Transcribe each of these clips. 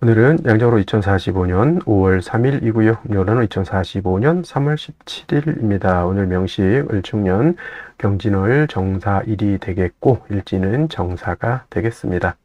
오늘은 양력으로 2045년 5월 3일이고요. 음력으로는 2045년 3월 17일입니다. 오늘 명식 을충년 경진월 정사일이 되겠고 일지는 정사가 되겠습니다.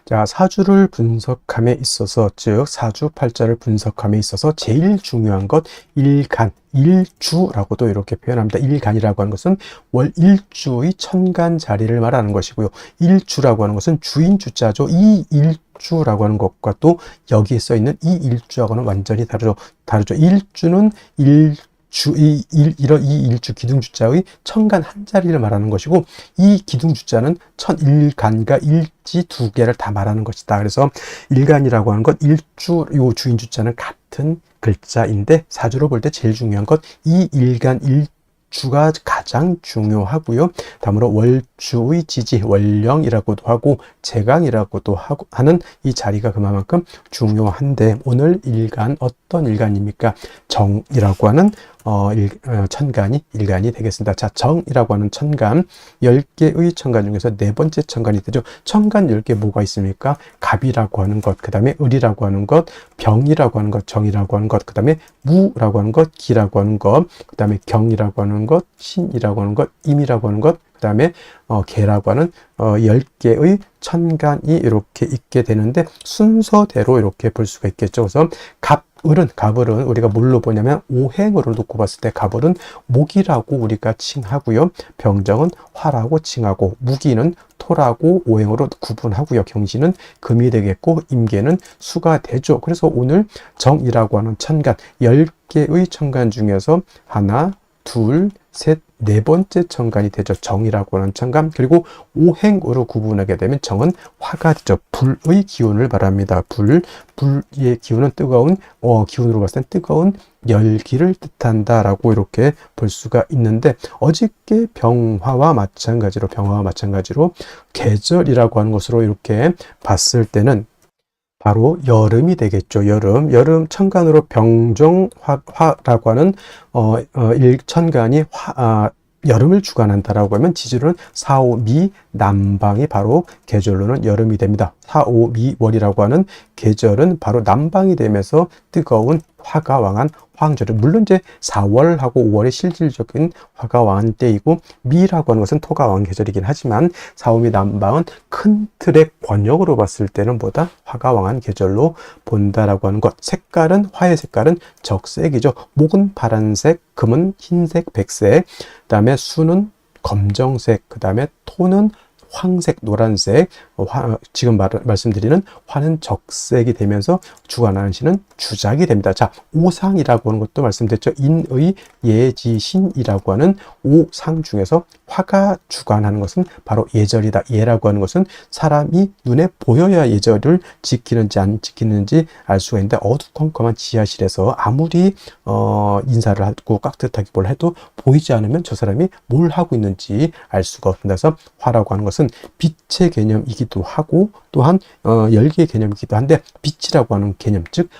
자, 사주를 분석함에 있어서, 즉 사주팔자를 분석함에 있어서 제일 중요한 것 일간, 일주라고도 이렇게 표현합니다. 일간이라고 하는 것은 월 일주의 천간 자리를 말하는 것이고요. 일주라고 하는 것은 주인 주자죠. 이 일주라고 하는 것과 또 여기에 써 있는 이 일주하고는 완전히 다르죠. 일주는 이 일주 기둥주자의 천간 한 자리를 말하는 것이고, 이 기둥주자는 천일간과 일지 두 개를 다 말하는 것이다. 그래서 일간이라고 하는 것, 일주, 요 주인주자는 같은 글자인데, 사주로 볼 때 제일 중요한 것, 이 일간, 일주가 가장 중요하고요. 다음으로 월주의 지지, 월령이라고도 하고 제강이라고도 하는 이 자리가 그만큼 중요한데, 오늘 일간 어떤 일간입니까? 정이라고 하는 천간이 일간이 되겠습니다. 자, 정이라고 하는 천간, 10개의 천간 중에서 네 번째 천간이 되죠. 천간 10개 뭐가 있습니까? 갑이라고 하는 것, 그 다음에 을이라고 하는 것, 병이라고 하는 것, 정이라고 하는 것, 그 다음에 무라고 하는 것, 기라고 하는 것, 그 다음에 경이라고 하는 것, 신이라고 하는 것, 임이라고 하는 것, 그 다음에 개라고 하는 10개의 천간이 이렇게 있게 되는데, 순서대로 이렇게 볼 수가 있겠죠. 그래서 갑을은 우리가 뭘로 보냐면 오행으로 놓고 봤을 때 갑을은 목이라고 우리가 칭하고요. 병정은 화라고 칭하고, 무기는 토라고 오행으로 구분하고요. 경신은 금이 되겠고, 임계는 수가 되죠. 그래서 오늘 정이라고 하는 천간, 10개의 천간 중에서 하나, 둘, 셋, 네 번째 천간이 되죠. 정이라고 하는 천간. 그리고 오행으로 구분하게 되면 정은 화가 되죠. 불의 기운을 말합니다. 불의 기운은 뜨거운, 기운으로 봤을 땐 뜨거운 열기를 뜻한다라고 이렇게 볼 수가 있는데, 어저께 병화와 마찬가지로 계절이라고 하는 것으로 이렇게 봤을 때는 바로 여름이 되겠죠. 여름 천간으로 병정화라고 하는 일천간이 여름을 주관한다라고 하면, 지지로는 사오미 남방이 바로 계절로는 여름이 됩니다. 사오미월이라고 하는 계절은 바로 남방이 되면서 뜨거운 화가 왕한 황절을, 물론 이제 4월하고 5월의 실질적인 화가 왕한 때이고, 미라고 하는 것은 토가 왕한 계절이긴 하지만 사오미 남방은 큰 틀의 권역으로 봤을 때는 보다 화가 왕한 계절로 본다라고 하는 것. 색깔은, 화의 색깔은 적색이죠. 목은 파란색, 금은 흰색, 백색, 그 다음에 수는 검정색, 그 다음에 토는 황색, 노란색, 지금 말씀드리는 화는 적색이 되면서 주관하는 신은 주작이 됩니다. 자, 오상이라고 하는 것도 말씀드렸죠. 인의, 예지, 신이라고 하는 오상 중에서 화가 주관하는 것은 바로 예절이다. 예라고 하는 것은 사람이 눈에 보여야 예절을 지키는지 안 지키는지 알 수가 있는데, 어두컴컴한 지하실에서 아무리 인사를 하고 깍듯하게 뭘 해도 보이지 않으면 저 사람이 뭘 하고 있는지 알 수가 없습니다. 그래서 화라고 하는 것은 빛의 개념이기도 하고, 또한 열기의 개념이기도 한데, 빛이라고 하는 개념, 즉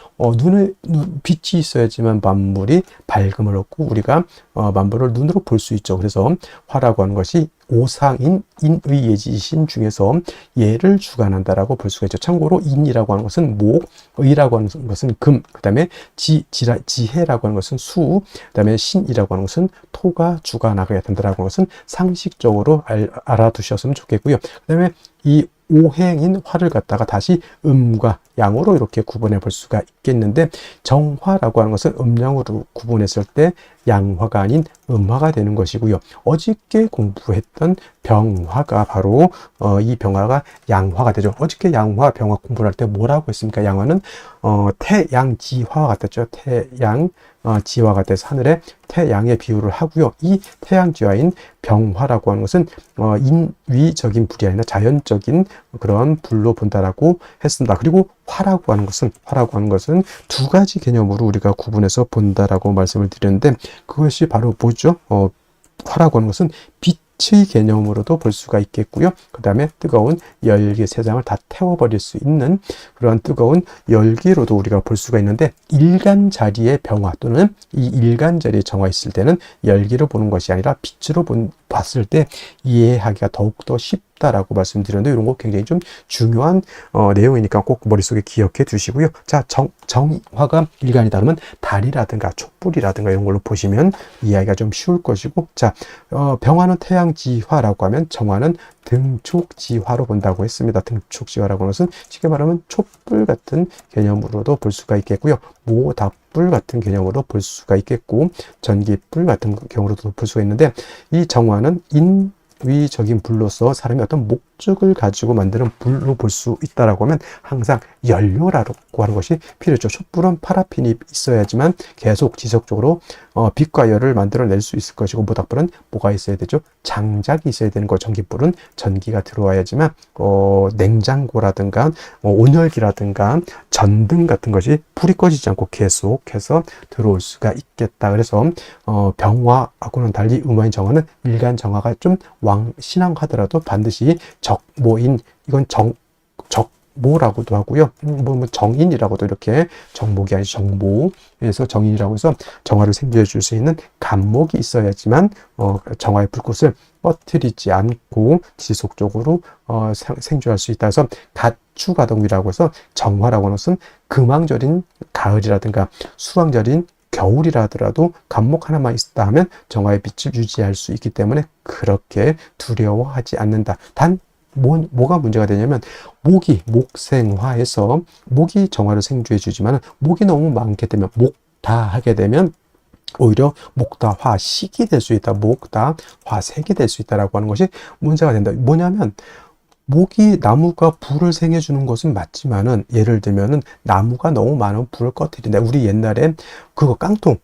빛이 있어야지만 만물이 밝음을 얻고 우리가 만물을 눈으로 볼 수 있죠. 그래서 화라고 하는 것이 오상인 인의 예지신 중에서 예를 주관한다라고 볼 수가 있죠. 참고로 인이라고 하는 것은 목, 의라고 하는 것은 금, 그 다음에 지혜라고 하는 것은 수, 그 다음에 신이라고 하는 것은 토가 주관하게 된다라고 하는 것은 상식적으로 알아두셨으면 좋겠고요. 그 다음에 이 오행인 화를 갖다가 다시 음과 양으로 이렇게 구분해 볼 수가 있겠는데, 정화라고 하는 것은 음양으로 구분했을 때 양화가 아닌 음화가 되는 것이고요. 어저께 공부했던 병화가 바로 이 병화가 양화가 되죠. 어저께 양화, 병화 공부를 할 때 뭐라고 했습니까? 양화는 태양지화와 같았죠. 지화가 돼서 하늘에 태양의 비유를 하고요. 이 태양지화인 병화라고 하는 것은 인위적인 불이 아니라 자연적인 그런 불로 본다라고 했습니다. 그리고 화라고 하는 것은 두 가지 개념으로 우리가 구분해서 본다라고 말씀을 드렸는데, 그것이 바로 뭐죠? 화라고 하는 것은 빛의 개념으로도 볼 수가 있겠고요. 그 다음에 뜨거운 열기 세상을 다 태워버릴 수 있는 그런 뜨거운 열기로도 우리가 볼 수가 있는데, 일간 자리의 병화 또는 이 일간 자리에 정화 있을 때는 열기로 보는 것이 아니라 빛으로 봤을 때 이해하기가 더욱더 쉽다. 있다라고 말씀드렸는데 이런 거 굉장히 좀 중요한 내용이니까 꼭 머릿속에 기억해 두시고요. 자, 정화가 일간이다 그러면 달이라든가 촛불이라든가 이런 걸로 보시면 이해하기가 좀 쉬울 것이고, 자, 병화는 태양지화라고 하면 정화는 등촉지화로 본다고 했습니다. 등촉지화라고 하는 것은 쉽게 말하면 촛불 같은 개념으로도 볼 수가 있겠고요. 모닥불 같은 개념으로 볼 수가 있겠고, 전기불 같은 경우로도 볼 수가 있는데, 이 정화는 인위적인 불로서 사람이 어떤 목적을 가지고 만드는 불로 볼 수 있다라고 하면 항상 연료라고 하는 것이 필요죠. 촛불은 파라핀이 있어야지만 계속 지속적으로 빛과 열을 만들어낼 수 있을 것이고, 모닥불은 뭐가 있어야 되죠? 장작이 있어야 되는 거. 전기불은 전기가 들어와야지만 냉장고라든가 온열기라든가 전등 같은 것이 불이 꺼지지 않고 계속해서 들어올 수가 있겠다. 그래서 병화하고는 달리 음화인 정화는 일간 정화가 좀 왕신앙하더라도 반드시 적모인, 이건 정모라고도 하고요. 뭐 정인이라고도, 이렇게 정목이 아니죠. 정모에서 정인이라고 해서 정화를 생겨해 줄 수 있는 간목이 있어야지만 정화의 불꽃을 꺼뜨리지 않고 지속적으로 생존할 수 있다. 그래서 가추가동이라고 해서 정화라고 하는 것은 금왕절인 가을이라든가 수왕절인 겨울이라 하더라도 간목 하나만 있다 하면 정화의 빛을 유지할 수 있기 때문에 그렇게 두려워하지 않는다. 단 뭐가 문제가 되냐면 목생화에서 목이 정화를 생주해 주지만 목이 너무 많게 되면 목다하게 되면 오히려 목다화식이 될 수 있다. 목다화색이 될 수 있다라고 하는 것이 문제가 된다. 뭐냐면 나무가 불을 생해주는 것은 맞지만은, 예를 들면은 나무가 너무 많은 불을 꺼뜨린다. 우리 옛날에 그거 깡통,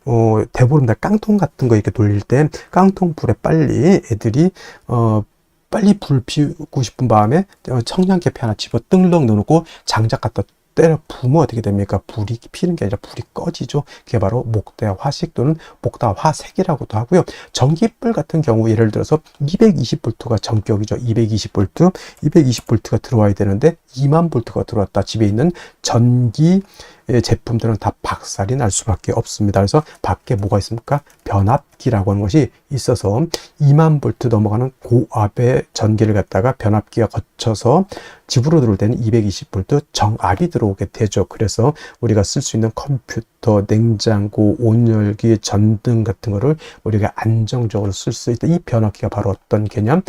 대보름달 깡통 같은 거 이렇게 돌릴 때 깡통 불에 빨리 애들이 빨리 불 피우고 싶은 마음에 청량계피 하나 집어 뜬렁 넣어놓고 장작 갖다 때려 부으면 어떻게 됩니까? 불이 피는 게 아니라 불이 꺼지죠. 그게 바로 목대화식 또는 목다화색이라고도 하고요. 전기불 같은 경우 예를 들어서 220V가 전격이죠. 220V, 220V가 들어와야 되는데 20000V가 들어왔다. 집에 있는 전기 제품들은 다 박살이 날 수밖에 없습니다. 그래서 밖에 뭐가 있습니까? 변압기라고 하는 것이 있어서 20000V 넘어가는 고압의 전기를 갖다가 변압기가 거쳐서 집으로 들어올 때는 220V 정압이 들어오게 되죠. 그래서 우리가 쓸 수 있는 컴퓨터, 냉장고, 온열기, 전등 같은 거를 우리가 안정적으로 쓸 수 있다. 이 변압기가 바로 어떤 개념?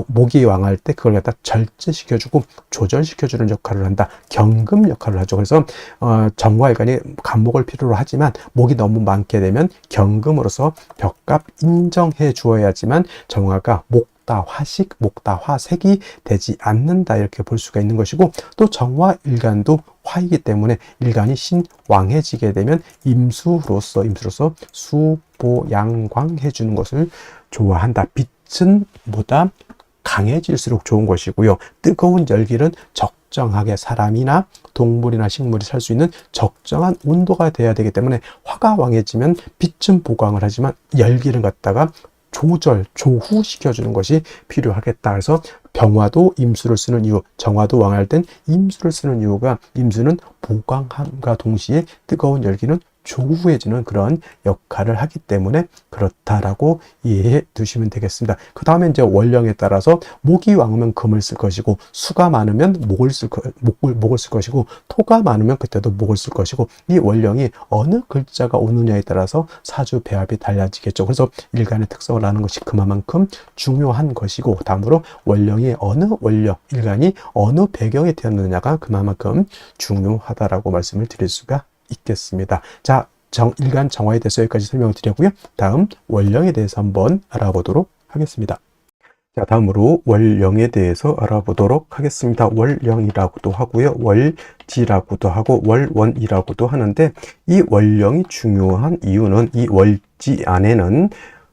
목이 왕할 때 그걸 갖다 절제시켜주고 조절시켜주는 역할을 한다. 경금 역할을 하죠. 그래서 정화일간이 간목을 필요로 하지만 목이 너무 많게 되면 경금으로서 벽값 인정해 주어야지만 정화가 목다화식, 목다화색이 되지 않는다. 이렇게 볼 수가 있는 것이고, 또 정화일간도 화이기 때문에 일간이 신왕해지게 되면 임수로서 수보양광해 주는 것을 좋아한다. 빛은 보다 강해질수록 좋은 것이고요. 뜨거운 열기는 적정하게 사람이나 동물이나 식물이 살 수 있는 적정한 온도가 돼야 되기 때문에 화가 왕해지면 빛은 보강을 하지만 열기를 갖다가 조후시켜주는 것이 필요하겠다. 그래서 병화도 임수를 쓰는 이유, 정화도 왕할 땐 임수를 쓰는 이유가, 임수는 보강함과 동시에 뜨거운 열기는 조후해지는 그런 역할을 하기 때문에 그렇다라고 이해해 두시면 되겠습니다. 그 다음에 이제 원령에 따라서 목이 왕하면 금을 쓸 것이고, 수가 많으면 목을 쓸 것이고, 토가 많으면 그때도 목을 쓸 것이고, 이 원령이 어느 글자가 오느냐에 따라서 사주 배합이 달라지겠죠. 그래서 일간의 특성을 아는 것이 그만큼 중요한 것이고, 다음으로 원령이 어느 원령, 일간이 어느 배경에 태어났느냐가 그만큼 중요하다라고 말씀을 드릴 수가 있겠습니다. 자, 일간 정화에 대해서 여기까지 설명을 드렸고요. 다음 원령에 대해서 한번 알아보도록 하겠습니다. 자, 다음으로 월령에 대해서 알아보도록 하겠습니다. 월령이라고도 하고요. 월지라고도 하고 월원이라고도 하는데, 이 월령이 중요한 이유는 이 월지 안에는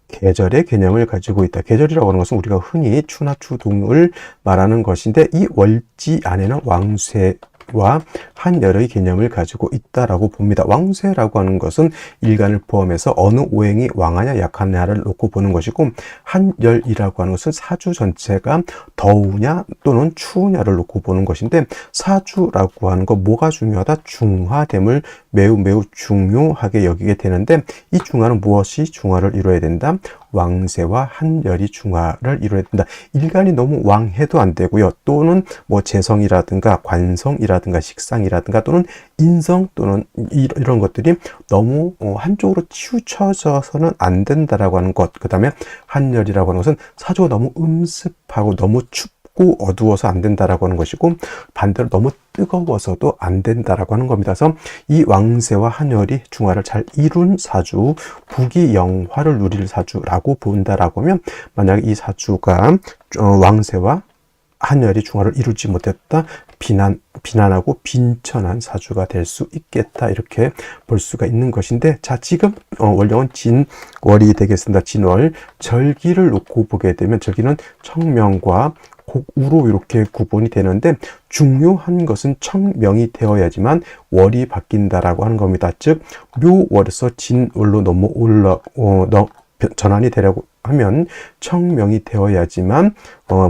계절의 개념을 가지고 있다. 계절이라고 하는 것은 우리가 흔히 추나 추동을 말하는 것인데, 이 월지 안에는 왕쇠와 한열의 개념을 가지고 있다라고 봅니다. 왕쇠라고 하는 것은 일간을 포함해서 어느 오행이 왕하냐 약하냐를 놓고 보는 것이고, 한열이라고 하는 것은 사주 전체가 더우냐 또는 추우냐를 놓고 보는 것인데, 사주라고 하는 거 뭐가 중요하다? 중화됨을 매우 중요하게 여기게 되는데, 이 중화는 무엇이 중화를 이루어야 된다? 왕세와 한열이 중화를 이루어야 된다. 일간이 너무 왕해도 안 되고요. 또는 뭐 재성이라든가 관성이라든가 식상이라든가 또는 인성 또는 이런 것들이 너무 한쪽으로 치우쳐져서는 안 된다라고 하는 것. 그 다음에 한열이라고 하는 것은 사주가 너무 음습하고 너무 춥고 어두워서 안 된다라고 하는 것이고, 반대로 너무 뜨거워서도 안 된다라고 하는 겁니다. 그래서 이 왕세와 한열이 중화를 잘 이룬 사주, 부귀영화를 누릴 사주라고 본다라고 하면, 만약 이 사주가 왕세와 한열이 중화를 이루지 못했다, 비난하고 빈천한 사주가 될 수 있겠다, 이렇게 볼 수가 있는 것인데, 자, 지금 월령은 진월이 되겠습니다. 진월. 절기를 놓고 보게 되면 절기는 청명과 곡우로 이렇게 구분이 되는데, 중요한 것은 청명이 되어야지만 월이 바뀐다라고 하는 겁니다. 즉 묘월에서 진월로 전환이 되려고 하면 청명이 되어야지만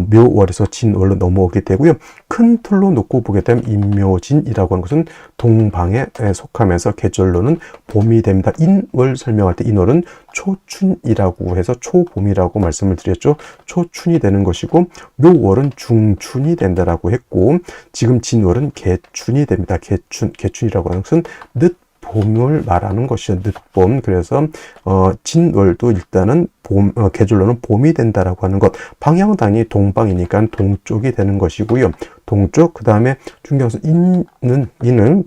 묘월에서 진월로 넘어오게 되고요. 큰 틀로 놓고 보게 되면 인묘진이라고 하는 것은 동방에 속하면서 계절로는 봄이 됩니다. 인월 설명할 때 인월은 초춘이라고 해서 초봄이라고 말씀을 드렸죠. 초춘이 되는 것이고, 묘월은 중춘이 된다라고 했고, 지금 진월은 개춘이 됩니다. 개춘이라고 하는 것은 봄을 말하는 것이죠. 늦봄. 그래서 진월도 일단은 계절로는 봄이 된다라고 하는 것. 방향은 당연히 동방이니까 동쪽이 되는 것이고요. 동쪽. 그 다음에 중요한 것은 인은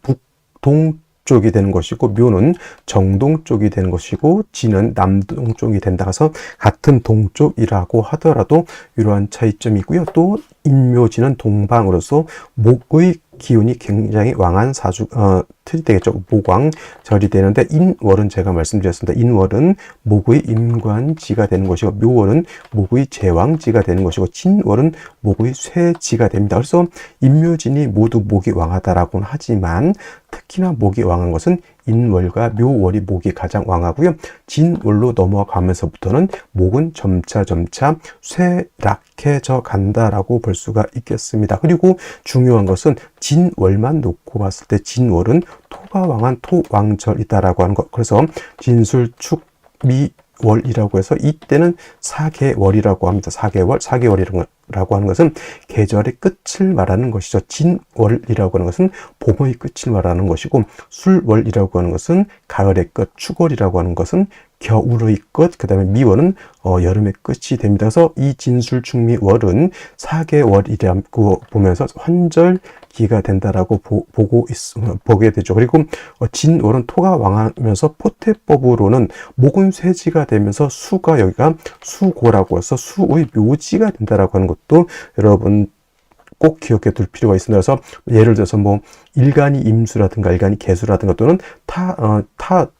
북동쪽이 되는 것이고, 묘는 정동쪽이 되는 것이고, 진은 남동쪽이 된다 해서 같은 동쪽이라고 하더라도 이러한 차이점이 있고요. 또 인묘진은 동방으로서 목의 기운이 굉장히 왕한 틀이 되겠죠. 목왕절이 되는데, 인월은 제가 말씀드렸습니다. 인월은 목의 임관지가 되는 것이고, 묘월은 목의 제왕지가 되는 것이고, 진월은 목의 쇠지가 됩니다. 그래서 인묘진이 모두 목이 왕하다라고는 하지만, 특히나 목이 왕한 것은 인월과 묘월이 목이 가장 왕하고요. 진월로 넘어가면서부터는 목은 점차 쇠락해져 간다라고 볼 수가 있겠습니다. 그리고 중요한 것은 진월만 놓고 봤을 때 진월은 토가 왕한 토왕절이다라고 하는 것. 그래서 진술축미월이라고 해서 이때는 사계월이라고 합니다. 사계월이라고 하는 것은 계절의 끝을 말하는 것이죠. 진월이라고 하는 것은 봄의 끝을 말하는 것이고, 술월이라고 하는 것은 가을의 끝, 축월이라고 하는 것은 겨울의 끝, 그 다음에 미월은 여름의 끝이 됩니다. 그래서 이 진술축미월은 사계월이라고 보면서 환절기가 된다라고 보게 되죠. 그리고 진월은 토가 왕하면서 포태법으로는 목은 쇠지가 되면서 수가 여기가 수고라고 해서 수의 묘지가 된다라고 하는 것도 여러분 꼭 기억해 둘 필요가 있습니다. 그래서 예를 들어서 뭐 일간이 임수라든가 일간이 개수라든가 또는 타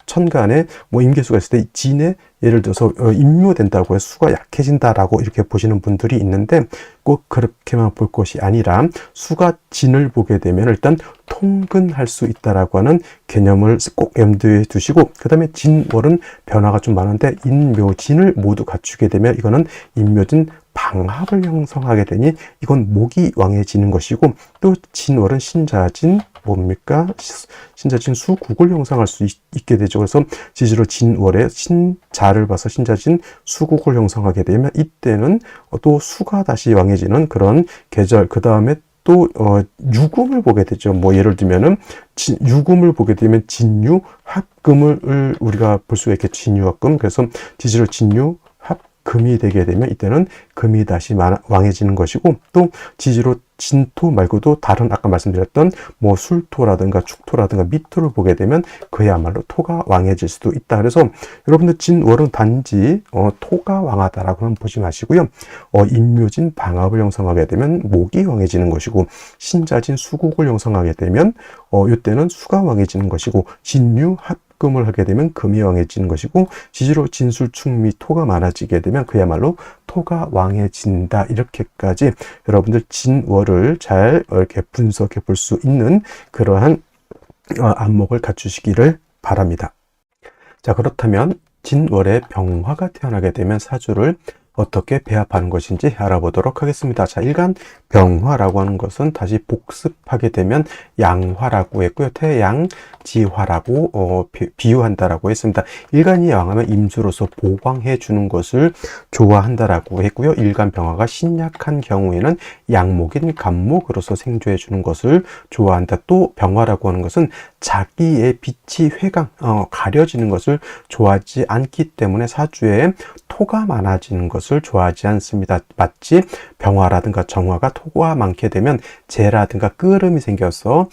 천간에 뭐 임계수가 있을 때 진에 예를 들어서 임묘된다고 해서 수가 약해진다라고 이렇게 보시는 분들이 있는데, 꼭 그렇게만 볼 것이 아니라 수가 진을 보게 되면 일단 통근할 수 있다라고 하는 개념을 꼭 염두에 두시고, 그 다음에 진월은 변화가 좀 많은데 인묘진을 모두 갖추게 되면 이거는 인묘진 방합을 형성하게 되니 이건 목이 왕해지는 것이고, 또 진월은 신자진 뭡니까? 신자진 수국을 형성할 수 있게 되죠. 그래서 지지로 진월에 신자를 봐서 신자진 수국을 형성하게 되면 이때는 또 수가 다시 왕해지는 그런 계절. 그 다음에 또 유금을 보게 되죠. 뭐 예를 들면은 유금을 보게 되면 진유 합금을 우리가 볼 수가 있겠죠. 진유 합금. 그래서 지지로 진유 금이 되게 되면 이때는 금이 다시 왕해지는 것이고, 또 지지로 진토 말고도 다른 아까 말씀드렸던 뭐 술토라든가 축토라든가 미토를 보게 되면 그야말로 토가 왕해질 수도 있다. 그래서 여러분들 진월은 단지 토가 왕하다라고는 보지 마시고요. 인묘진 방합을 형성하게 되면 목이 왕해지는 것이고, 신자진 수국을 형성하게 되면 이때는 수가 왕해지는 것이고, 진유 합금을 하게 되면 금이 왕해지는 것이고, 지지로 진술축미 토가 많아지게 되면 그야말로 토가 왕해진다. 이렇게까지 여러분들 진월을 잘 이렇게 분석해 볼 수 있는 그러한 안목을 갖추시기를 바랍니다. 자, 그렇다면 진월에 병화가 태어나게 되면 사주를 어떻게 배합하는 것인지 알아보도록 하겠습니다. 자, 일간 병화라고 하는 것은 다시 복습하게 되면 양화라고 했고요. 태양지화라고 비유한다라고 했습니다. 일간이 양하면 임수로서 보강해 주는 것을 좋아한다라고 했고요. 일간 병화가 신약한 경우에는 양목인 간목으로서 생조해 주는 것을 좋아한다. 또 병화라고 하는 것은 자기의 빛이 가려지는 것을 좋아하지 않기 때문에 사주에 토가 많아지는 것을 좋아하지 않습니다. 마치 병화라든가 정화가 토가 많게 되면 재라든가 끄름이 생겨서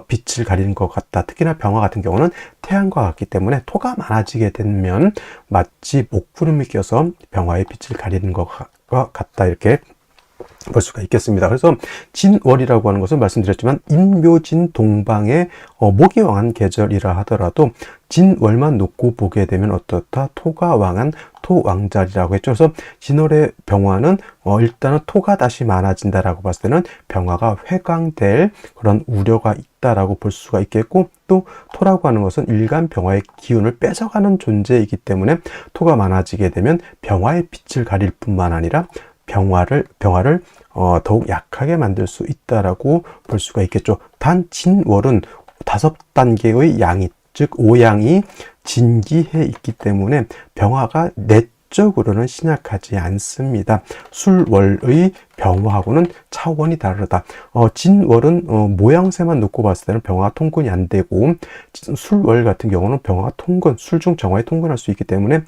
빛을 가리는 것 같다. 특히나 병화 같은 경우는 태양과 같기 때문에 토가 많아지게 되면 마치 목구름이 껴서 병화의 빛을 가리는 것 같다. 이렇게 볼 수가 있겠습니다. 그래서 진월이라고 하는 것은 말씀드렸지만 인묘진 동방의 목이 왕한 계절이라 하더라도 진월만 놓고 보게 되면 어떻다? 토가 왕한 토왕자리라고 했죠. 그래서 진월의 병화는 일단은 토가 다시 많아진다라고 봤을 때는 병화가 회광될 그런 우려가 있다라고 볼 수가 있겠고, 또 토라고 하는 것은 일간 병화의 기운을 뺏어가는 존재이기 때문에 토가 많아지게 되면 병화의 빛을 가릴 뿐만 아니라 병화를 더욱 약하게 만들 수 있다라고 볼 수가 있겠죠. 단 진월은 5단계의 양이, 즉 오양이 진기해 있기 때문에 병화가 내적으로는 신약하지 않습니다. 술월의 병화하고는 차원이 다르다. 진월은 모양새만 놓고 봤을 때는 병화가 통근이 안 되고, 술월 같은 경우는 병화가 술중 정화에 통근할 수 있기 때문에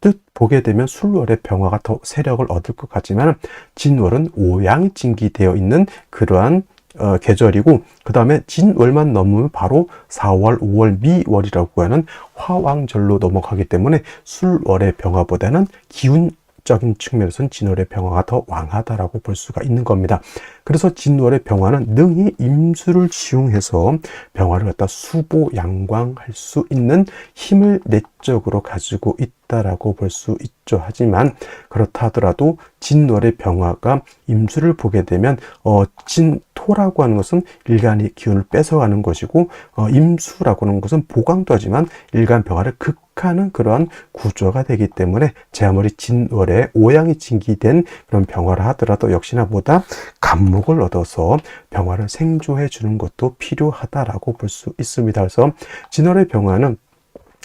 뜻 보게 되면 술월의 병화가 더 세력을 얻을 것 같지만 진월은 오양이 진기되어 있는 그러한 계절이고, 그 다음에 진월만 넘으면 바로 4월, 5월, 미월이라고 하는 화왕절로 넘어가기 때문에 술월의 병화보다는 기운적인 측면에서는 진월의 병화가 더 왕하다라고 볼 수가 있는 겁니다. 그래서 진월의 병화는 능히 임수를 지용해서 병화를 갖다 수보양광할 수 있는 힘을 내적으로 가지고 있다라고 볼 수 있죠. 하지만 그렇다 하더라도 진월의 병화가 임수를 보게 되면 진토라고 하는 것은 일간의 기운을 뺏어가는 것이고, 임수라고 하는 것은 보강도 하지만 일간 병화를 극하는 그러한 구조가 되기 때문에 제 아무리 진월에 오양이 진기된 그런 병화를 하더라도 역시나 보다 간목을 얻어서 병화를 생조해 주는 것도 필요하다라고 볼 수 있습니다. 그래서 진월의 병화는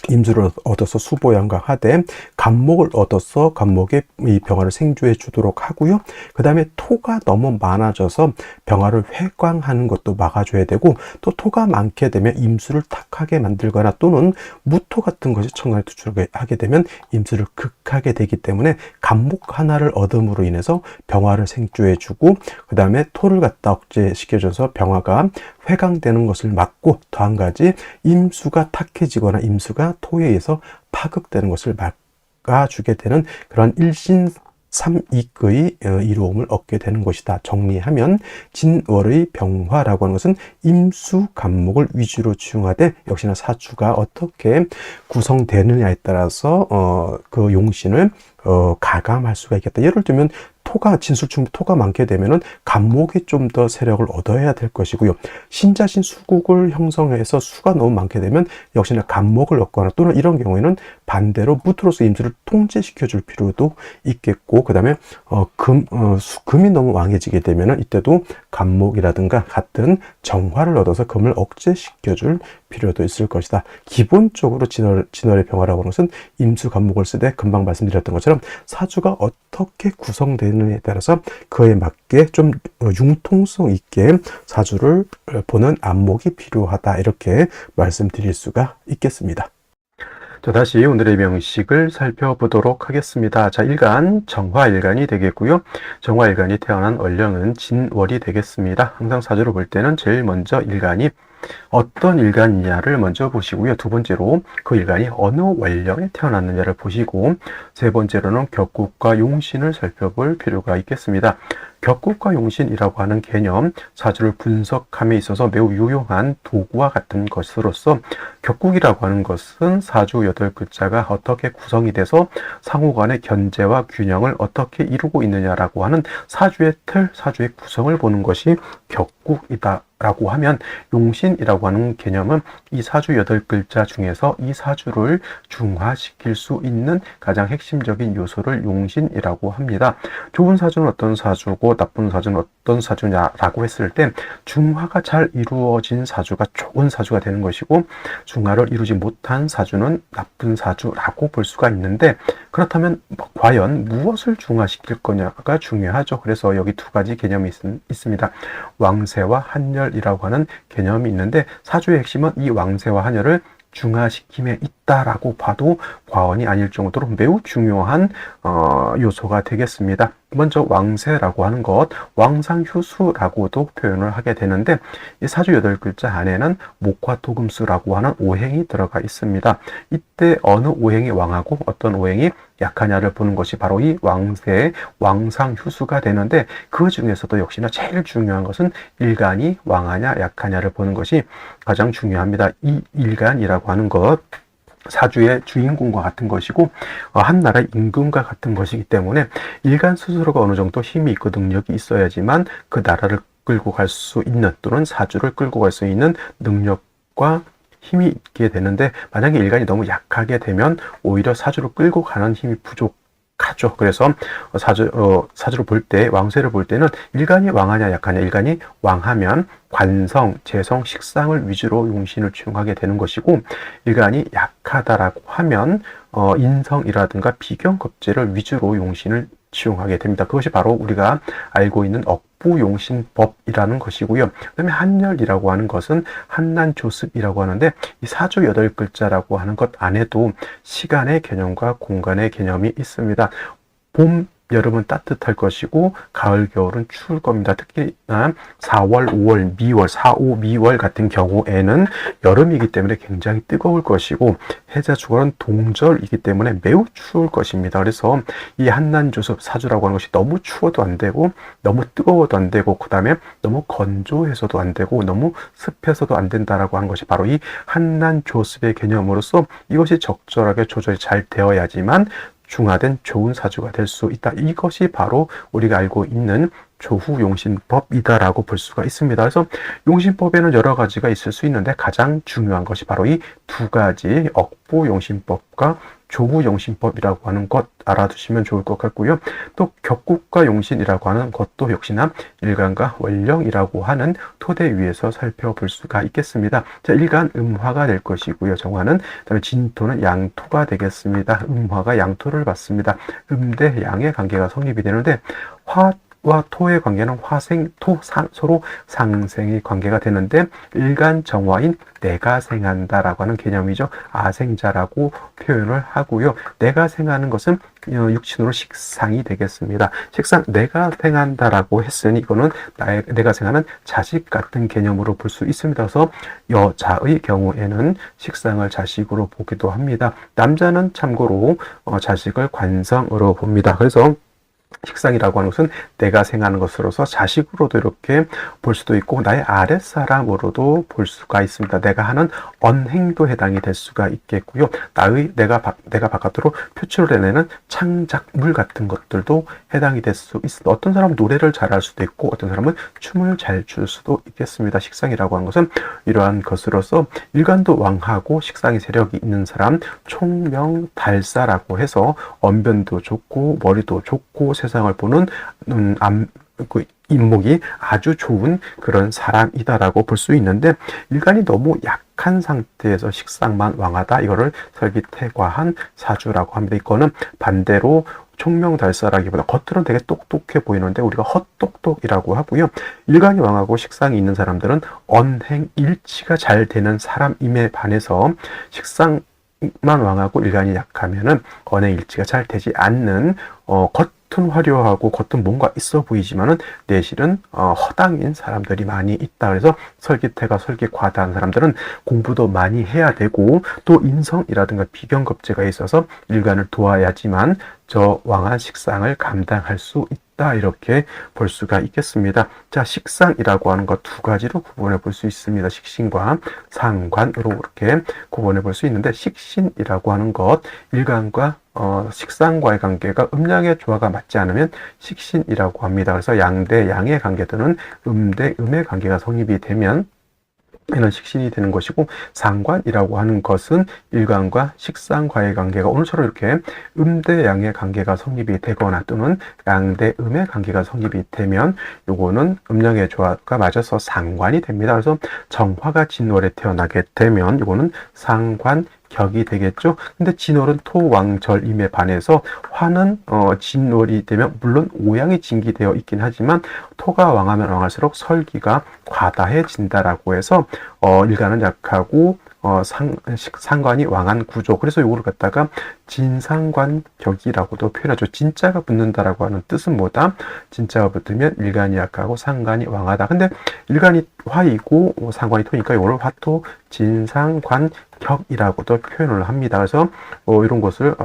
임수를 얻어서 수보양광하되 간목을 얻어서 간목의 이 병화를 생조해 주도록 하고요. 그 다음에 토가 너무 많아져서 병화를 회광하는 것도 막아줘야 되고, 또 토가 많게 되면 임수를 탁하게 만들거나 또는 무토 같은 것이 천간에 투출하게 되면 임수를 극하게 되기 때문에 간목 하나를 얻음으로 인해서 병화를 생조해 주고, 그 다음에 토를 갖다 억제시켜줘서 병화가 회광되는 것을 막고, 또 한 가지 임수가 탁해지거나 임수가 토에 의해서 파극되는 것을 막아주게 되는 그런 일신삼익의 이로움을 얻게 되는 것이다. 정리하면 진월의 병화라고 하는 것은 임수 간목을 위주로 치용하되, 역시나 사주가 어떻게 구성되느냐에 따라서 그 용신을 가감할 수가 있겠다. 예를 들면 진술충 토가 많게 되면은 간목이 좀 더 세력을 얻어야 될 것이고요. 신자신 수국을 형성해서 수가 너무 많게 되면 역시나 간목을 얻거나, 또는 이런 경우에는 반대로 무토로서 임수를 통제시켜 줄 필요도 있겠고, 그 다음에 금이 너무 왕해지게 되면은 이때도 간목이라든가 같은 정화를 얻어서 금을 억제시켜 줄 필요도 있을 것이다. 기본적으로 진월의 병화라고 하는 것은 임수 간목을 쓰되, 금방 말씀드렸던 것처럼 사주가 어떻게 구성되느냐에 따라서 그에 맞게 좀 융통성 있게 사주를 보는 안목이 필요하다, 이렇게 말씀드릴 수가 있겠습니다. 자, 다시 오늘의 명식을 살펴보도록 하겠습니다. 자, 일간, 정화일간이 되겠고요. 정화일간이 태어난 월령은 진월이 되겠습니다. 항상 사주를 볼 때는 제일 먼저 일간이 어떤 일간이냐를 먼저 보시고요. 두 번째로 그 일간이 어느 월령에 태어났느냐를 보시고, 세 번째로는 격국과 용신을 살펴볼 필요가 있겠습니다. 격국과 용신이라고 하는 개념, 사주를 분석함에 있어서 매우 유용한 도구와 같은 것으로서 격국이라고 하는 것은 사주 8글자가 어떻게 구성이 돼서 상호 간의 견제와 균형을 어떻게 이루고 있느냐라고 하는 사주의 틀, 사주의 구성을 보는 것이 격국이다 라고 하면, 용신이라고 하는 개념은 이 사주 8글자 중에서 이 사주를 중화시킬 수 있는 가장 핵심적인 요소를 용신이라고 합니다. 좋은 사주는 어떤 사주고 나쁜 사주는 어떤 사주냐라고 했을 때, 중화가 잘 이루어진 사주가 좋은 사주가 되는 것이고, 중화를 이루지 못한 사주는 나쁜 사주라고 볼 수가 있는데, 그렇다면 과연 무엇을 중화시킬 거냐가 중요하죠. 그래서 여기 두 가지 개념이 있습니다. 왕세와 한열이라고 하는 개념이 있는데, 사주의 핵심은 이 왕세와 한열을 중화시킴에 있다라고 봐도 과언이 아닐 정도로 매우 중요한 요소가 되겠습니다. 먼저 왕세라고 하는 것, 왕상휴수라고도 표현을 하게 되는데, 이 사주 8글자 안에는 목화토금수라고 하는 오행이 들어가 있습니다. 이때 어느 오행이 왕하고 어떤 오행이 약하냐를 보는 것이 바로 이 왕세의 왕상휴수가 되는데, 그 중에서도 역시나 제일 중요한 것은 일간이 왕하냐 약하냐를 보는 것이 가장 중요합니다. 이 일간이라고 하는 것, 사주의 주인공과 같은 것이고 한 나라의 임금과 같은 것이기 때문에 일간 스스로가 어느 정도 힘이 있고 능력이 있어야지만 그 나라를 끌고 갈 수 있는, 또는 사주를 끌고 갈 수 있는 능력과 힘이 있게 되는데, 만약에 일간이 너무 약하게 되면 오히려 사주를 끌고 가는 힘이 부족하죠. 그래서 사주를 볼 때, 왕세를 볼 때는 일간이 왕하냐 약하냐, 일간이 왕하면 관성, 재성, 식상을 위주로 용신을 취용하게 되는 것이고, 일간이 약하다라고 하면 인성이라든가 비경겁제를 위주로 용신을 취용하게 됩니다. 그것이 바로 우리가 알고 있는 억부용신법이라는 것이고요. 그 다음에 한열이라고 하는 것은 한난조습이라고 하는데, 이 사주 8글자라고 하는 것 안에도 시간의 개념과 공간의 개념이 있습니다. 봄, 여름은 따뜻할 것이고 가을, 겨울은 추울 겁니다. 특히나 4월, 5월, 미월, 4, 5, 미월 같은 경우에는 여름이기 때문에 굉장히 뜨거울 것이고, 해자 주간은 동절이기 때문에 매우 추울 것입니다. 그래서 이 한난조습 사주라고 하는 것이 너무 추워도 안 되고 너무 뜨거워도 안 되고, 그 다음에 너무 건조해서도 안 되고 너무 습해서도 안 된다라고 하는 것이 바로 이 한난조습의 개념으로서, 이것이 적절하게 조절이 잘 되어야지만 중화된 좋은 사주가 될 수 있다. 이것이 바로 우리가 알고 있는 조후용신법이다라고 볼 수가 있습니다. 그래서 용신법에는 여러 가지가 있을 수 있는데, 가장 중요한 것이 바로 이 두 가지, 억부용신법과 조후용신법이라고 하는 것 알아두시면 좋을 것 같고요. 또 격국과 용신이라고 하는 것도 역시나 일간과 원령이라고 하는 토대 위에서 살펴볼 수가 있겠습니다. 자, 일간 음화가 될 것이고요. 정화는, 그다음에 진토는 양토가 되겠습니다. 음화가 양토를 받습니다. 대 양의 관계가 성립이 되는데, 와 토의 관계는 화생, 토, 서로 상생의 관계가 되는데, 일간 정화인 내가 생한다라고 하는 개념이죠. 아생자라고 표현을 하고요. 내가 생하는 것은 육신으로 식상이 되겠습니다. 식상, 내가 생한다라고 했으니 이거는 내가 생하는 자식 같은 개념으로 볼 수 있습니다. 그래서 여자의 경우에는 식상을 자식으로 보기도 합니다. 남자는 참고로 자식을 관성으로 봅니다. 그래서 식상이라고 하는 것은 내가 생하는 것으로서 자식으로도 이렇게 볼 수도 있고, 나의 아랫사람으로도 볼 수가 있습니다. 내가 하는 언행도 해당이 될 수가 있겠고요. 내가 바깥으로 표출해내는 창작물 같은 것들도 해당이 될 수 있습니다. 어떤 사람은 노래를 잘할 수도 있고 어떤 사람은 춤을 잘 출 수도 있겠습니다. 식상이라고 하는 것은 이러한 것으로서 일간도 왕하고 식상의 세력이 있는 사람, 총명달사라고 해서 언변도 좋고 머리도 좋고 세상을 보는 인목이 아주 좋은 그런 사람이다라고 볼 수 있는데, 일간이 너무 약한 상태에서 식상만 왕하다, 이거를 설기태과한 사주라고 합니다. 이거는 반대로 총명달사라기보다 겉으로는 되게 똑똑해 보이는데 우리가 헛똑똑이라고 하고요. 일간이 왕하고 식상이 있는 사람들은 언행 일치가 잘 되는 사람임에 반해서, 식상만 왕하고 일간이 약하면은 언행 일치가 잘 되지 않는 겉은 화려하고 겉은 뭔가 있어 보이지만은 내실은 허당인 사람들이 많이 있다. 그래서 설기태가 과다한 사람들은 공부도 많이 해야 되고, 또 인성이라든가 비경겁제가 있어서 일간을 도와야지만 저 왕한 식상을 감당할 수 있다 이렇게 볼 수가 있겠습니다. 자, 식상이라고 하는 것 두 가지로 구분해 볼 수 있습니다. 식신과 상관으로 이렇게 구분해 볼 수 있는데, 식신이라고 하는 것 일간과 식상과의 관계가 음양의 조화가 맞지 않으면 식신이라고 합니다. 그래서 양대 양의 관계 또는 음대 음의 관계가 성립이 되면 이는 식신이 되는 것이고, 상관이라고 하는 것은 일간과 식상과의 관계가 오늘처럼 이렇게 음대 양의 관계가 성립이 되거나 또는 양대 음의 관계가 성립이 되면 요거는 음양의 조화가 맞아서 상관이 됩니다. 그래서 정화가 진월에 태어나게 되면 요거는 상관 격이 되겠죠. 근데 진월은 토왕절임에 반해서 화는 진월이 되면 물론 오양이 진기되어 있긴 하지만 토가 왕하면 왕할수록 설기가 과다해진다라고 해서 일간은 약하고 상관이 왕한 구조. 그래서 요거를 갖다가 진상관격이라고도 표현하죠. 진짜가 붙는다라고 하는 뜻은 뭐다? 진짜가 붙으면 일간이 약하고 상관이 왕하다. 근데 일간이 화이고 상관이 토니까 이거를 화토 진상관격이라고도 표현을 합니다. 그래서 이런 것을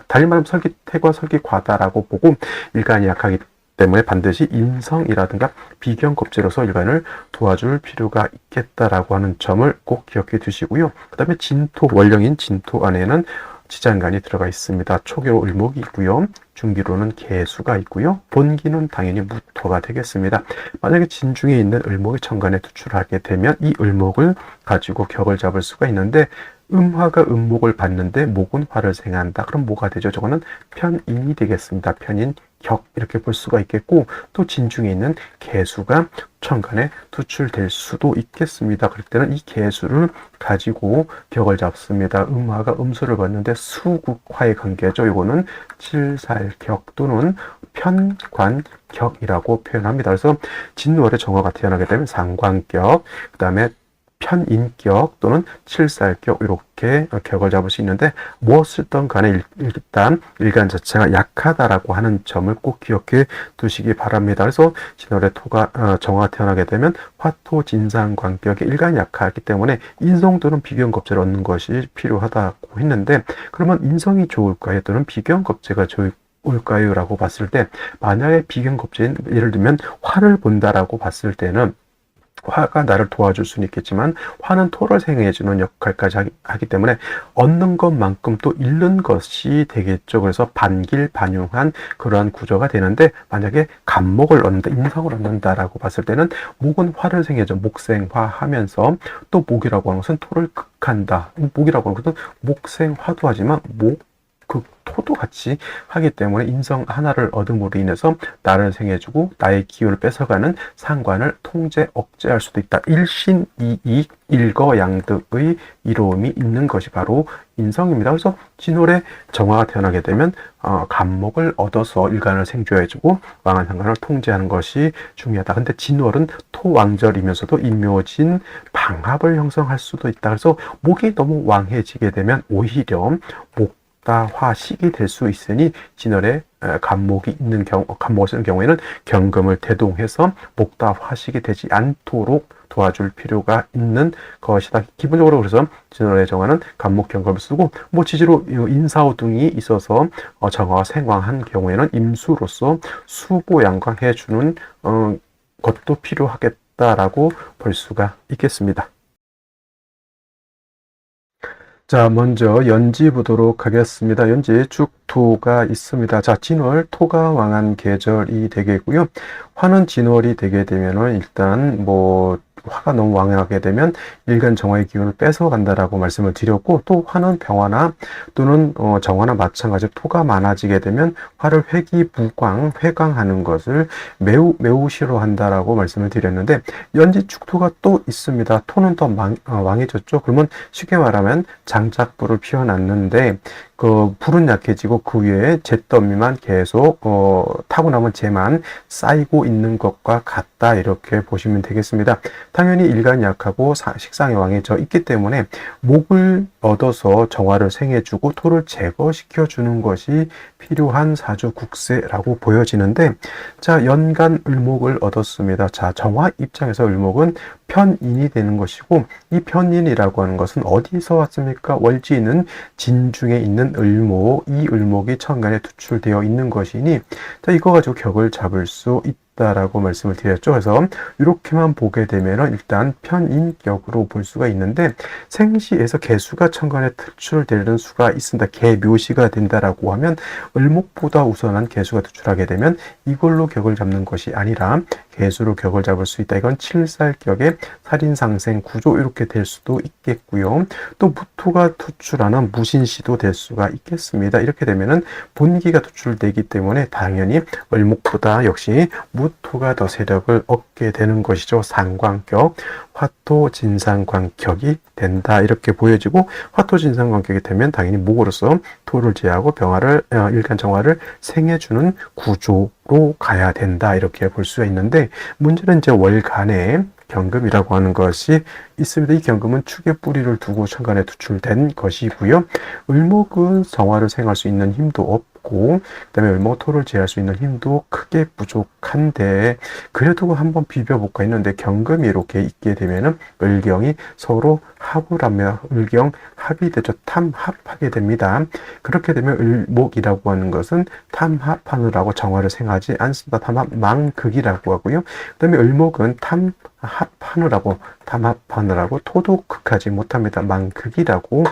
달리 말하면 설기태과 설기과다라고 보고, 일간이 약하기 때문에 반드시 인성이라든가 비경겁제로서 일간을 도와줄 필요가 있겠다라고 하는 점을 꼭 기억해 두시고요. 그 다음에 진토, 원령인 진토 안에는 지장간이 들어가 있습니다. 초기로 을목이 있고요. 중기로는 개수가 있고요. 본기는 당연히 무토가 되겠습니다. 만약에 진중에 있는 을목이 천간에 투출하게 되면 이 을목을 가지고 격을 잡을 수가 있는데, 음화가 음목을 받는데 목은 화를 생한다. 그럼 뭐가 되죠? 저거는 편인이 되겠습니다. 편인, 격 이렇게 볼 수가 있겠고, 또 진중에 있는 개수가 천간에 투출될 수도 있겠습니다. 그럴 때는 이 개수를 가지고 격을 잡습니다. 음화가 음수를 받는데 수국화의 관계죠. 이거는 칠살격 또는 편관격이라고 표현합니다. 그래서 진월에 정화가 태어나게 되면 상관격, 그 다음에 편인격 또는 칠살격 이렇게 격을 잡을 수 있는데, 무엇이든 간에 일단 일간 자체가 약하다라고 하는 점을 꼭 기억해 두시기 바랍니다. 그래서 진월에 토가 정화가 태어나게 되면 화토 진상관격이 일간이 약하기 때문에 인성 또는 비경겁제를 얻는 것이 필요하다고 했는데, 그러면 인성이 좋을까요? 또는 비경겁제가 좋을까요? 라고 봤을 때, 만약에 비경겁제인 예를 들면 화를 본다라고 봤을 때는 화가 나를 도와줄 수는 있겠지만 화는 토를 생해주는 역할까지 하기 때문에 얻는 것만큼 또 잃는 것이 되겠죠. 그래서 반길반용한 그러한 구조가 되는데, 만약에 간목을 얻는다, 인성을 얻는다라고 봤을 때는 목은 화를 생해줘. 목생화 하면서, 또 목이라고 하는 것은 토를 극한다. 목이라고 하는 것은 목생화도 하지만 토도 같이 하기 때문에 인성 하나를 얻음으로 인해서 나를 생해주고 나의 기운을 뺏어가는 상관을 통제, 억제할 수도 있다. 일신이익, 일거양득의 이로움이 있는 것이 바로 인성입니다. 그래서 진월에 정화가 태어나게 되면 간목을 얻어서 일간을 생조해주고 왕한 상관을 통제하는 것이 중요하다. 근데 진월은 토왕절이면서도 인묘진 방합을 형성할 수도 있다. 그래서 목이 너무 왕해지게 되면 오히려 목다화식이 될 수 있으니 진월에 간목이 있는 경우에는 경금을 대동해서 목다화식이 되지 않도록 도와줄 필요가 있는 것이다. 기본적으로 그래서 진월의 정화는 간목 경금을 쓰고, 지지로 인사오 등이 있어서 정화가 생왕한 경우에는 임수로서 수보양광해 주는 것도 필요하겠다라고 볼 수가 있겠습니다. 자, 먼저 연지 보도록 하겠습니다. 연지 죽토가 있습니다. 자, 진월 토가 왕한 계절이 되겠고요. 화는 진월이 되게 되면은 일단 화가 너무 왕하게 되면 일간 정화의 기운을 뺏어간다라고 말씀을 드렸고, 또 화는 병화나 또는 정화나 마찬가지로 토가 많아지게 되면 화를 회광하는 것을 매우 매우 싫어한다라고 말씀을 드렸는데, 연지 축토가 또 있습니다. 토는 더 왕해졌죠. 그러면 쉽게 말하면 장작불을 피워놨는데 불은 약해지고 그 위에 잿더미만 계속 타고 남은 재만 쌓이고 있는 것과 같다, 이렇게 보시면 되겠습니다. 당연히 일간이 약하고 식상의 왕이 있기 때문에 목을 얻어서 정화를 생해주고 토를 제거시켜주는 것이 필요한 사주국세라고 보여지는데, 자, 연간 을목을 얻었습니다. 자, 정화 입장에서 을목은 편인이 되는 것이고, 이 편인이라고 하는 것은 어디서 왔습니까? 월지는 진중에 있는 을목, 이 을목이 천간에 투출되어 있는 것이니, 자, 이거 가지고 격을 잡을 수 있다라고 말씀을 드렸죠. 그래서 이렇게만 보게 되면 일단 편인격으로 볼 수가 있는데, 생시에서 개수가 천간에 투출되는 수가 있습니다. 개묘시가 된다라고 하면 을목보다 우선한 개수가 투출하게 되면 이걸로 격을 잡는 것이 아니라 개수로 격을 잡을 수 있다. 이건 칠살격의 살인상생 구조 이렇게 될 수도 있겠고요. 또 무토가 투출하는 무신시도 될 수가 있겠습니다. 이렇게 되면은 본기가 투출되기 때문에 당연히 을목보다 역시 무토가 더 세력을 얻게 되는 것이죠. 상관격, 화토 진상관격이 된다 이렇게 보여지고, 화토 진상관격이 되면 당연히 목으로서 토를 제하고 일간 정화를 생해주는 구조로 가야 된다 이렇게 볼 수가 있는데, 문제는 이제 월간에 경금이라고 하는 것이 있습니다. 이 경금은 축의 뿌리를 두고 천간에 투출된 것이고요. 을목은 정화를 생할 수 있는 힘도 없고, 그다음에 을목 토를 제할 수 있는 힘도 크게 부족한데, 그래도 한번 비벼볼까 했는데 경금이 이렇게 있게 되면은 을경이 서로 합을 하며 을경 합이 되죠. 탐합하게 됩니다. 그렇게 되면 을목이라고 하는 것은 탐합하느라고 정화를 생하지 않습니다. 탐합 망극이라고 하고요. 그다음에 을목은 탐합하느라고 토도 극하지 못합니다. 망극이라고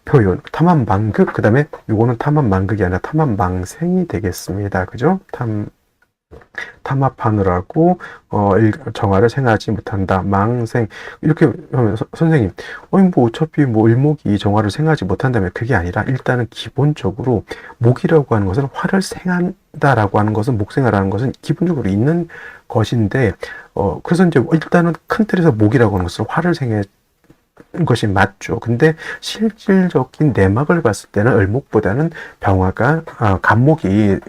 표현. 탐합망극, 그 다음에 요거는 탐합망극이 아니라 탐합망생이 되겠습니다. 그죠? 탐합하느라고 정화를 생하지 못한다. 망생. 이렇게 선생님, 뭐 어차피 을목이 정화를 생하지 못한다면 그게 아니라 일단은 기본적으로 목이라고 하는 것은 화를 생한다라고 하는 것은, 목생화라는 것은 기본적으로 있는 것인데, 그래서 이제 일단은 큰 틀에서 목이라고 하는 것은 화를 생해 것이 맞죠. 근데 실질적인 내막을 봤을 때는 을목보다는 병화가 간목이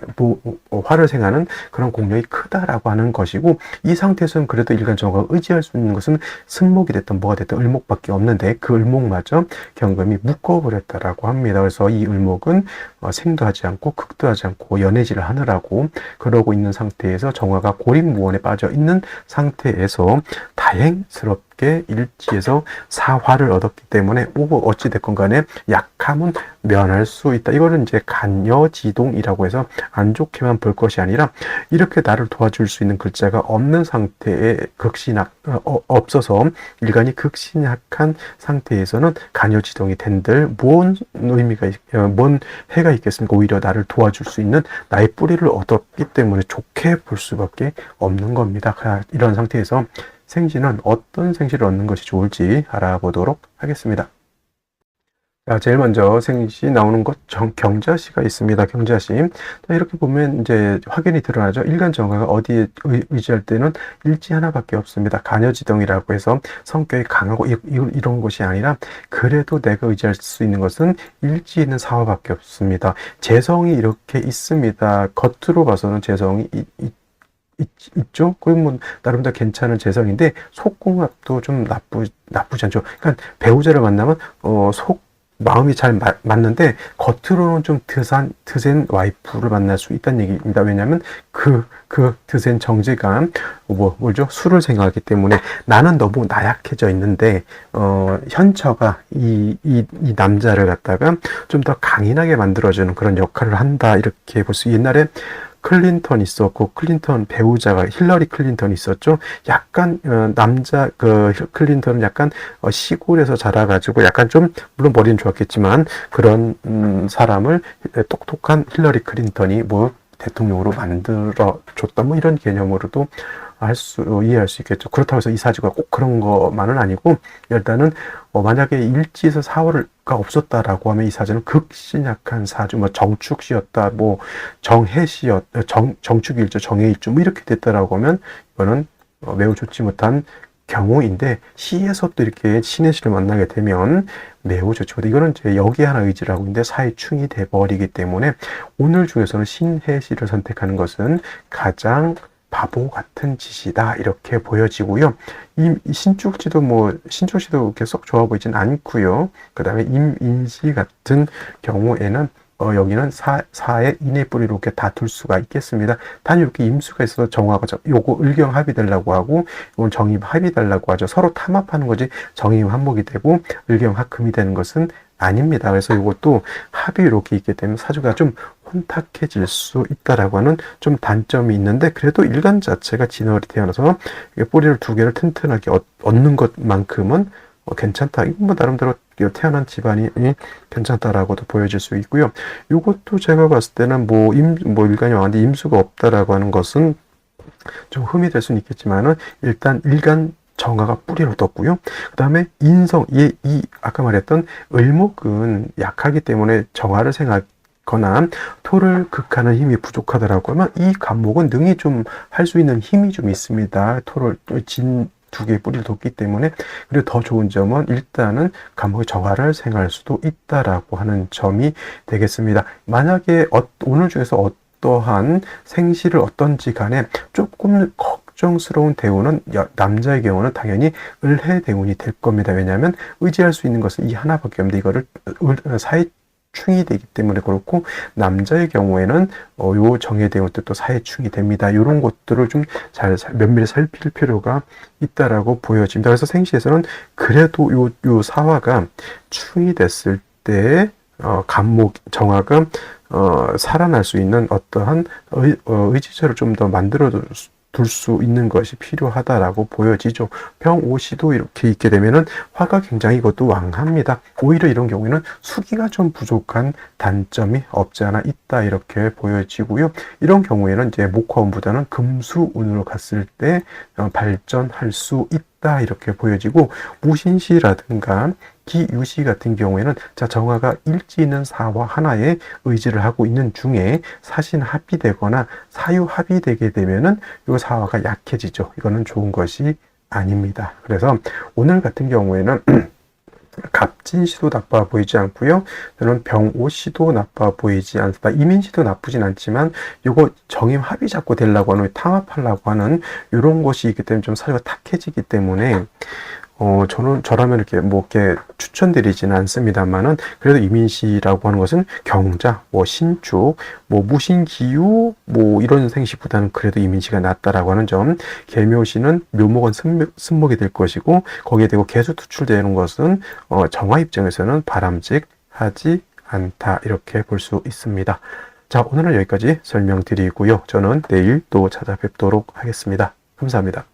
화를 생하는 그런 공력이 크다라고 하는 것이고, 이 상태에서는 그래도 일간 정화가 의지할 수 있는 것은 승목이 됐든 뭐가 됐든 을목밖에 없는데, 그 을목마저 경금이 묶어버렸다라고 합니다. 그래서 이 을목은 생도 하지 않고 극도 하지 않고 연애질을 하느라고 그러고 있는 상태에서 정화가 고립무원에 빠져 있는 상태에서 다행스럽게 일지에서 사화를 얻었기 때문에 어찌됐건 간에 약함은 면할 수 있다. 이거는 이제 간여지동이라고 해서 안 좋게만 볼 것이 아니라, 이렇게 나를 도와줄 수 있는 글자가 없는 상태에 없어서 일간이 극신약한 상태에서는 간여지동이 된들 뭔 해가 있겠습니까? 오히려 나를 도와줄 수 있는 나의 뿌리를 얻었기 때문에 좋게 볼 수밖에 없는 겁니다. 이런 상태에서 생시는 어떤 생시를 얻는 것이 좋을지 알아보도록 하겠습니다. 자, 제일 먼저 생시 나오는 것 경자시가 있습니다. 경자시. 자, 이렇게 보면 이제 확연히 드러나죠. 일간 정화가 어디에 의지할 때는 일지 하나밖에 없습니다. 간여지동이라고 해서 성격이 강하고 이런 것이 아니라, 그래도 내가 의지할 수 있는 것은 일지에 있는 사화밖에 없습니다. 재성이 이렇게 있습니다. 겉으로 봐서는 재성이 있죠? 그러면 나름대로 괜찮은 재성인데 속궁합도 좀 나쁘지 않죠. 그러니까 배우자를 만나면 마음이 잘 맞는데 겉으로는 좀 드센 와이프를 만날 수 있다는 얘기입니다. 왜냐하면 그 드센 정제감, 뭐죠? 술을 생각하기 때문에 나는 너무 나약해져 있는데, 현처가 이 남자를 갖다가 좀 더 강인하게 만들어주는 그런 역할을 한다. 이렇게 볼 수, 옛날에 클린턴 있었고, 클린턴 배우자가 힐러리 클린턴이 있었죠. 약간 클린턴은 약간 시골에서 자라가지고 약간 좀, 물론 머리는 좋았겠지만 그런 사람을 똑똑한 힐러리 클린턴이 대통령으로 만들어줬다, 이런 개념으로도 이해할 수 있겠죠. 그렇다고 해서 이 사주가 꼭 그런 것만은 아니고, 일단은 만약에 일지에서 사화가 없었다라고 하면 이 사주는 극신약한 사주, 정축시였다, 정해시였다, 정축일주, 정해일주 이렇게 됐다라고 하면 이거는 매우 좋지 못한 경우인데, 시에서 또 이렇게 신의 시를 만나게 되면 매우 좋지 못해. 이거는 이제 여기 하나 의지를 하고 있는데 사이충이 돼버리기 때문에 오늘 중에서는 신해시를 선택하는 것은 가장 바보 같은 짓이다 이렇게 보여지고요. 이 신축지도 신축지도 그렇게 썩 좋아 보이진 않고요. 그 다음에 임인시 같은 경우에는 여기는 4의 인의 뿌리로 이렇게 다툴 수가 있겠습니다. 단 이렇게 임수가 있어서 정화가 요거 을경 합이 되려고 하고 이건 정임 합이 되려고 하죠. 서로 탐합하는 거지 정임 한목이 되고 을경 합금이 되는 것은 아닙니다. 그래서 이것도 합이 이렇게 있기 때문에 사주가 좀 혼탁해질 수 있다라고 하는 좀 단점이 있는데, 그래도 일간 자체가 진월이 태어나서 뿌리를 두 개를 튼튼하게 얻는 것만큼은 괜찮다. 이건 뭐 나름대로 태어난 집안이 괜찮다라고도 보여질 수 있고요. 이것도 제가 봤을 때는 일간이 왕한데 임수가 없다라고 하는 것은 좀 흠이 될 수는 있겠지만은 일단 일간 정화가 뿌리로 떴고요. 그 다음에 인성, 아까 말했던 을목은 약하기 때문에 정화를 생각하거나 토를 극하는 힘이 부족하더라고 하면 이 간목은 능히 좀 할 수 있는 힘이 좀 있습니다. 토를 두 개의 뿌리를 뒀기 때문에. 그리고 더 좋은 점은 일단은 간목의 정화를 생각할 수도 있다라고 하는 점이 되겠습니다. 만약에 오늘 중에서 어떠한 생시를 어떤지 간에 조금 걱정스러운 대운은 남자의 경우는 당연히 을해 대운이 될 겁니다. 왜냐하면 의지할 수 있는 것은 이 하나밖에 없는데 이거를 사해충이 되기 때문에 그렇고, 남자의 경우에는 요 정해 대운 때 또 사해충이 됩니다. 이런 것들을 좀 잘 면밀히 살필 필요가 있다라고 보여집니다. 그래서 생시에서는 그래도 요 사화가 충이 됐을 때 간목 정화가 살아날 수 있는 어떠한 의지처를 좀 더 만들어 둘 수 있는 것이 필요하다라고 보여지죠. 병오시도 이렇게 있게 되면은 화가 굉장히 이것도 왕합니다. 오히려 이런 경우에는 수기가 좀 부족한 단점이 없지 않아 있다 이렇게 보여지고요. 이런 경우에는 이제 목화운보다는 금수운으로 갔을 때 발전할 수 있다 이렇게 보여지고, 무신시라든가 기유시 같은 경우에는 정화가 일지 있는 사화 하나에 의지를 하고 있는 중에 사신 합이 되거나 사유 합이 되게 되면은 이 사화가 약해지죠. 이거는 좋은 것이 아닙니다. 그래서 오늘 같은 경우에는 갑진시도 나빠 보이지 않고요. 저는 병오시도 나빠 보이지 않습니다. 이민시도 나쁘진 않지만 요거 정임 합이 자꾸 되려고 하는, 탐합하려고 하는 이런 것이 있기 때문에 좀 사주가 탁해지기 때문에 저라면 이렇게 추천드리지는 않습니다만은, 그래도 이민시라고 하는 것은 경자, 신축, 무신기유, 이런 생시보다는 그래도 이민시가 낫다라고 하는 점. 계묘시는 묘목은 승목이 될 것이고, 거기에 대고 개수 투출되는 것은, 정화 입장에서는 바람직하지 않다. 이렇게 볼 수 있습니다. 자, 오늘은 여기까지 설명드리고요. 저는 내일 또 찾아뵙도록 하겠습니다. 감사합니다.